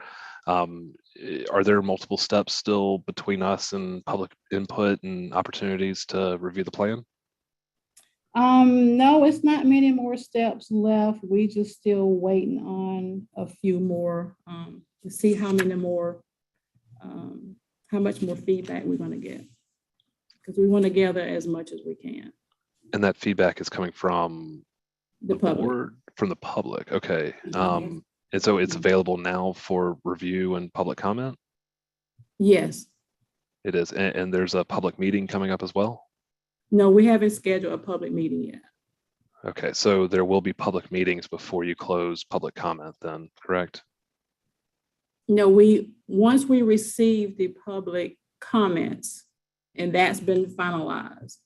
Are there multiple steps still between us and public input and opportunities to review the plan? No, it's not many more steps left. We just still waiting on a few more to see how many more, how much more feedback we're going to get. Because we want to gather as much as we can. And that feedback is coming from The public. board, from the public. Okay. Yes. And so it's Mhm. available now for review and public comment? Yes. It is. And there's a public meeting coming up as well? No, we haven't scheduled a public meeting yet. Okay, so there will be public meetings before you close public comment then, correct? No, once we receive the public comments and that's been finalized,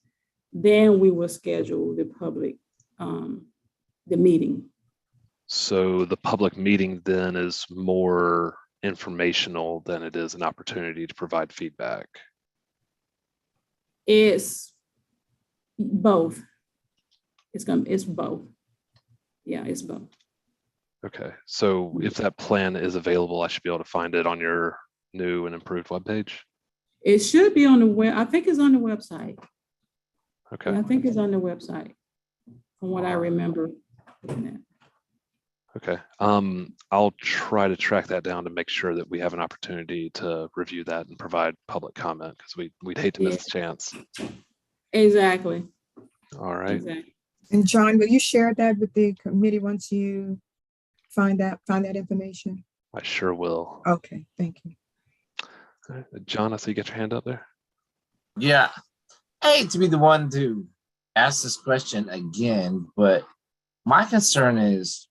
then we will schedule the public, the meeting. So the public meeting then is more informational than it is an opportunity to provide feedback. It's both. It's both. Yeah, it's both. Okay, so if that plan is available, I should be able to find it on your new and improved webpage? It should be on the web. I think it's on the website. Okay. Yeah, I think it's on the website from what I remember. Okay, I'll try to track that down to make sure that we have an opportunity to review that and provide public comment because we'd hate to miss the chance. Exactly. All right. Exactly. And John, will you share that with the committee once you find that information? I sure will. Okay, thank you. All right. John, I see you got your hand up there. Yeah, I hate to be the one to ask this question again, but my concern is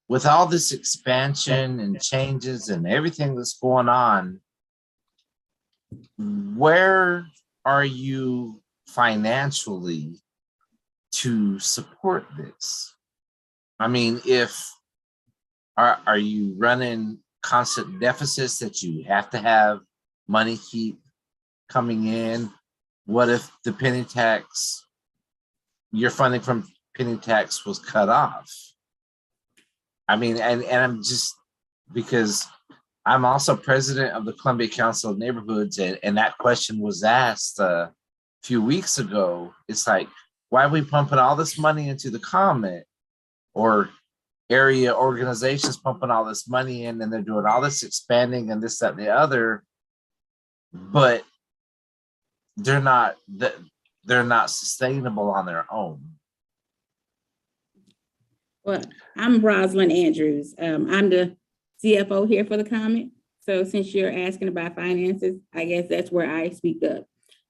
with all this expansion and changes and everything that's going on, where are you financially to support this? I mean, are you running constant deficits that you have to have money keep coming in? What if the penny tax, your funding from penny tax was cut off? I mean, and I'm just, because I'm also president of the Columbia Council of Neighborhoods, and that question was asked a few weeks ago. It's like, why are we pumping all this money into the comment or area organizations pumping all this money in, and they're doing all this expanding and this, that, and the other, but they're not sustainable on their own. Well, I'm Rosalind Andrews. I'm the CFO here for the comment. So since you're asking about finances, I guess that's where I speak up.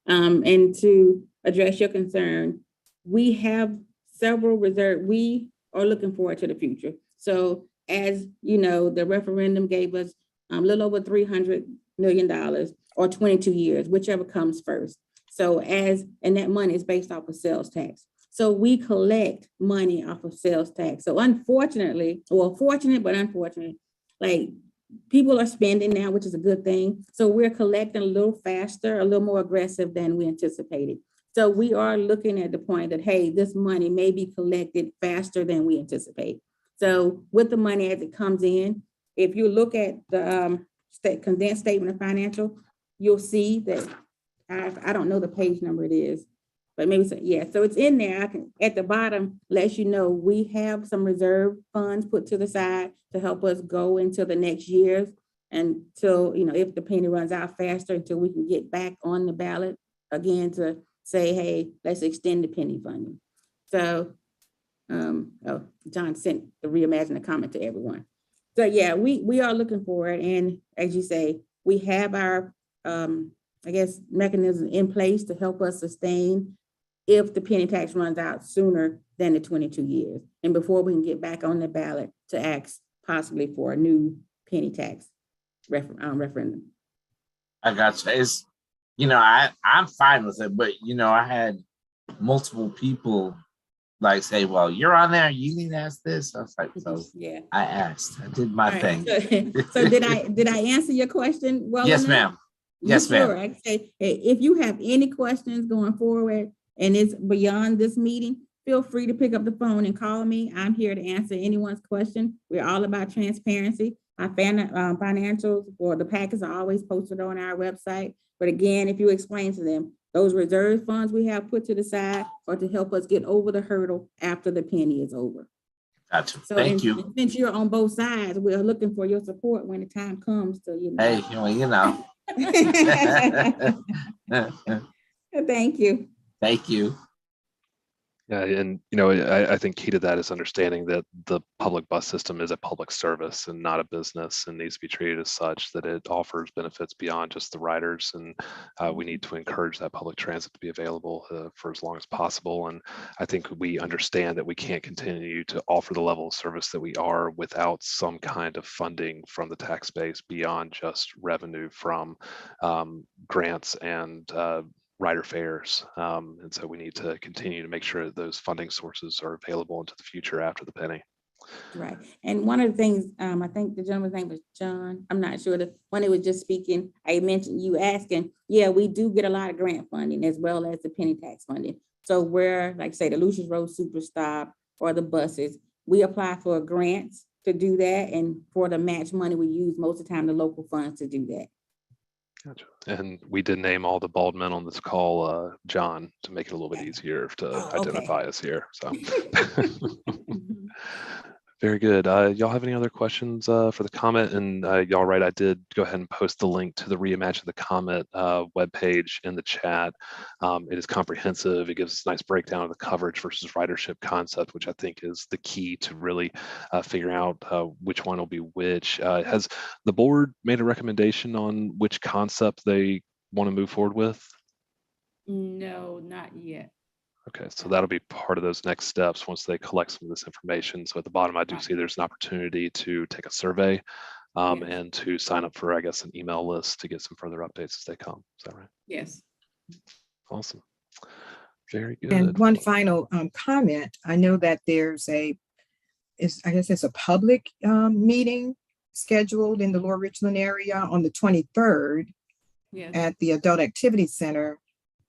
And to address your concern, we have several reserve. We are looking forward to the future. So as you know, the referendum gave us a little over $300 million or 22 years, whichever comes first. So and that money is based off of sales tax. So we collect money off of sales tax. So unfortunately, well, fortunate, but unfortunate, like people are spending now, which is a good thing. So we're collecting a little faster, a little more aggressive than we anticipated. So we are looking at the point that, hey, this money may be collected faster than we anticipate. So with the money as it comes in, if you look at the condensed statement of financial, you'll see that I don't know the page number it is, but maybe so, yeah. So it's in there. I can at the bottom lets you know we have some reserve funds put to the side to help us go into the next years until, you know, if the penny runs out faster, until we can get back on the ballot again to say, hey, let's extend the penny funding. So, John sent the reimagine the comment to everyone. So yeah, we are looking for it, and as you say, we have our I guess mechanism in place to help us sustain if the penny tax runs out sooner than the 22 years, and before we can get back on the ballot to ask possibly for a new penny tax referendum. I got you. It's, you know, I'm fine with it, but you know, I had multiple people like say, well, you're on there, you need to ask this. I was like, so yeah, I asked, I did my thing. So did I answer your question well yes, enough? ma'am. Yes, ma'am. Sure. I say, hey, if you have any questions going forward and it's beyond this meeting, feel free to pick up the phone and call me. I'm here to answer anyone's question. We're all about transparency. Our financials or the packets are always posted on our website. But again, if you explain to them, those reserve funds we have put to the side are to help us get over the hurdle after the penny is over. Gotcha. So Thank you. Since you're on both sides, we're looking for your support when the time comes to, you know. Hey, well, you know. Thank you. Thank you. Yeah, and you know, I think key to that is understanding that the public bus system is a public service and not a business, and needs to be treated as such, that it offers benefits beyond just the riders, and we need to encourage that public transit to be available for as long as possible. And I think we understand that we can't continue to offer the level of service that we are without some kind of funding from the tax base beyond just revenue from grants and rider fares. And so we need to continue to make sure that those funding sources are available into the future after the penny. Right. And one of the things, I think the gentleman's name was John, I'm not sure, when he was just speaking, I mentioned you asking, yeah, we do get a lot of grant funding as well as the penny tax funding. So where, like say the Lucius Road Super Stop or the buses, we apply for grants to do that. And for the match money, we use most of the time the local funds to do that. Gotcha. And we did name all the bald men on this call John to make it a little bit easier to identify us here. So very good. Y'all have any other questions for the comment? And y'all right, I did go ahead and post the link to the Reimagine the Comment webpage in the chat. It is comprehensive. It gives us a nice breakdown of the coverage versus ridership concept, which I think is the key to really figuring out which one will be which. Has the board made a recommendation on which concept they want to move forward with? No, not yet. Okay, so that'll be part of those next steps once they collect some of this information. So at the bottom, I do see there's an opportunity to take a survey and to sign up for, I guess, an email list to get some further updates as they come. Is that right? Yes. Awesome. Very good. And one final comment. I know that there's I guess it's a public meeting scheduled in the Lower Richland area on the 23rd at the Adult Activity Center.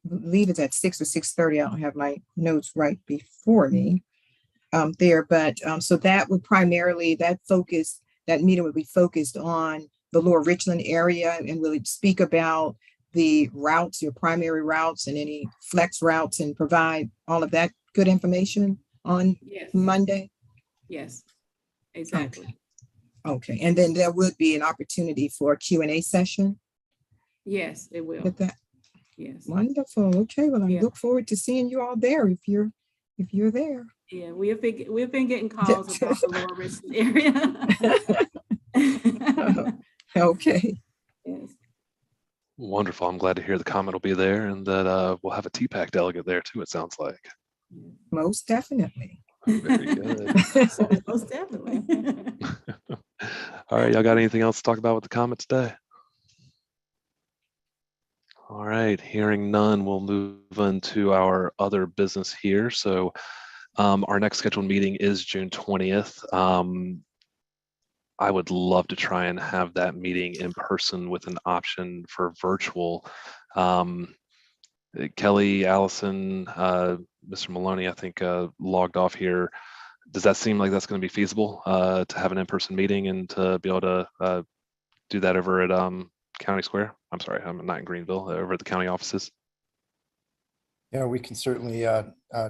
I believe it's at 6 or 6:30. I don't have my notes right before me there, but so that would primarily, that meeting would be focused on the Lower Richland area and really speak about the routes, your primary routes and any flex routes, and provide all of that good information on Monday. Yes, exactly. Okay, and then there would be an opportunity for a Q&A session Yes, it will. with that. Yes. Wonderful. Okay, well, I Yeah. look forward to seeing you all there if you're there. Yeah, we've been getting calls about the Lower Richland area. Okay. Yes. Wonderful. I'm glad to hear the comment will be there and that we'll have a TPAC delegate there too, it sounds like. Most definitely. Very good. Most definitely. All right, y'all got anything else to talk about with the comment today? All right, hearing none, we'll move into our other business here. So our next scheduled meeting is June 20th. I would love to try and have that meeting in person with an option for virtual. Kelly, Allison, Mr. Maloney, I think logged off here. Does that seem like that's going to be feasible to have an in-person meeting and to be able to do that over at County Square? I'm sorry, I'm not in Greenville, over at the county offices. Yeah, we can certainly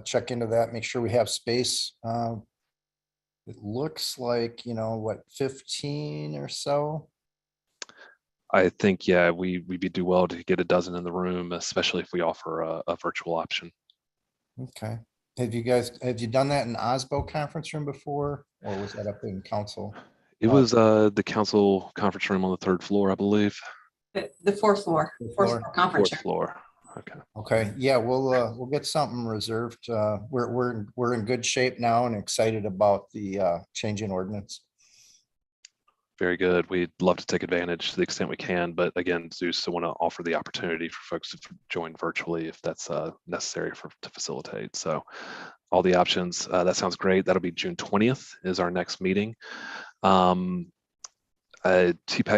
check into that, make sure we have space. It looks like, what, 15 or so? I think, yeah, we'd do well to get a dozen in the room, especially if we offer a virtual option. Okay. Have you done that in OSBO conference room before, or was that up in council? It was the council conference room on the 3rd floor, I believe. The fourth floor, fourth floor conference 4th room. floor. Okay. Okay, yeah, we'll get something reserved. We're in good shape now and excited about the change in ordinance. Very good. We'd love to take advantage to the extent we can, but again, do still want to offer the opportunity for folks to join virtually if that's necessary to facilitate. So all the options, that sounds great. That'll be June 20th is our next meeting. TPAC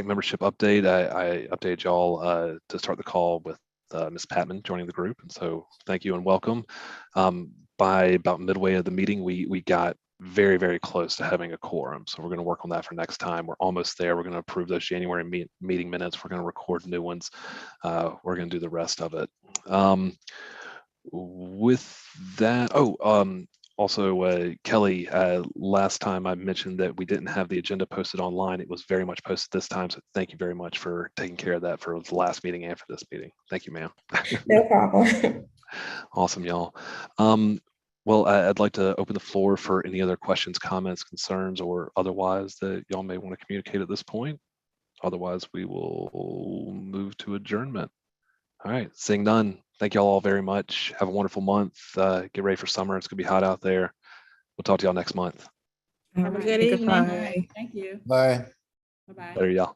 membership update. I updated y'all to start the call with Ms. Patman joining the group. And so thank you and welcome. By about midway of the meeting, we got very, very close to having a quorum. So we're going to work on that for next time. We're almost there. We're going to approve those January meeting minutes. We're going to record new ones. We're going to do the rest of it. With that, also, Kelly, last time I mentioned that we didn't have the agenda posted online. It was very much posted this time. So thank you very much for taking care of that for the last meeting and for this meeting. Thank you, ma'am. No problem. Awesome, y'all. Well, I'd like to open the floor for any other questions, comments, concerns, or otherwise that y'all may want to communicate at this point. Otherwise, we will move to adjournment. All right, seeing none. Thank y'all all very much. Have a wonderful month. Get ready for summer. It's gonna be hot out there. We'll talk to y'all next month. All Have a right, good evening. goodbye. Thank you. Bye. Bye-bye. Later, y'all.